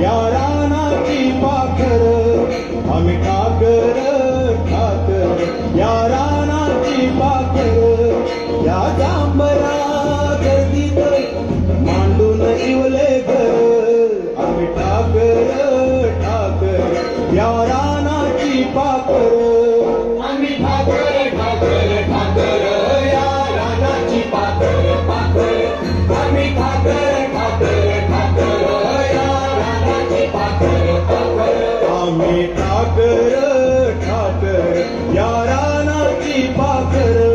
या रानाची पाखर आम्ही ठाकर ठाकर या रानाची पाखर या जांभरा गर्दीत मांडून इवले घर आम्ही ठाकर ठाकर या रानाची पाखर आम्ही ठाकर ठाकर ठाकर या रानाची पाखर पाखर आम्ही ठाकर ठाकर ठाकर या रानाची पाखर पाखर आम्ही ठाकर ठाकर या रानाची पाखर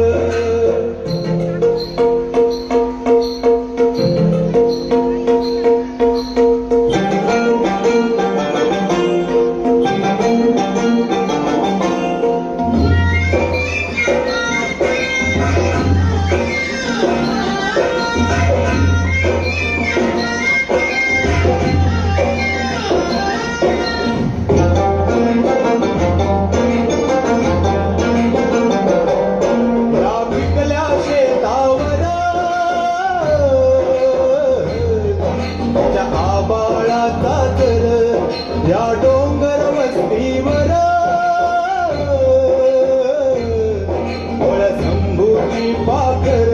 या डोंगर वस्तीवर शंभूची पाखर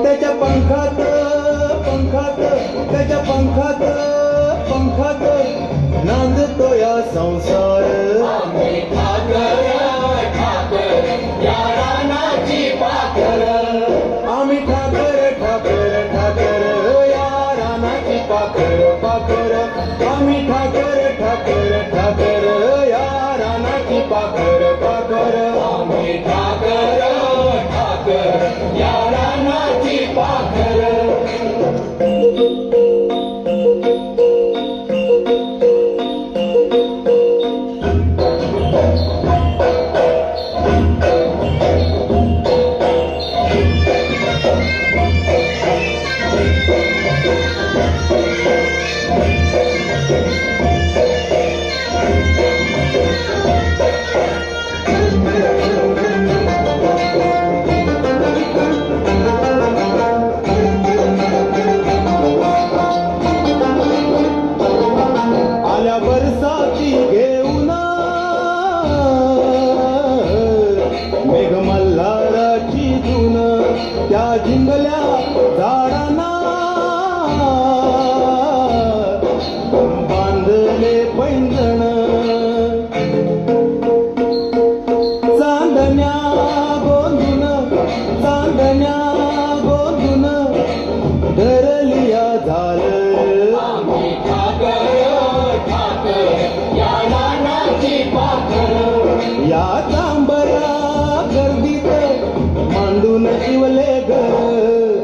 त्याच्या पंखात पंखात त्याच्या पंखात पंखात नांदतो या संसार आम्ही ठाकर ठाकर या रानाची पाखर आम्ही ठाकर ठाकर ठाकर या रानाची पाखर पाखर आम्ही ठाकर ठाकर ठाकर या रानाची पाखर पाखर आम्ही ठाकर ठाकर या रानाची पाखर आल्या बरसाती घेऊन मेघमल्हाराची धून त्या जिंगल्या झाडांना बांधले पैंजण चांदण्या गोंधून चांदण्या गोंधून धरलिया झालं आम्ही ठाकर ठाकर या रानाची पाखर या तांबऱ्या गर्दीत मांडून शिवले घर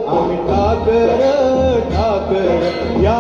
आम्ही ठाकर ठाकर या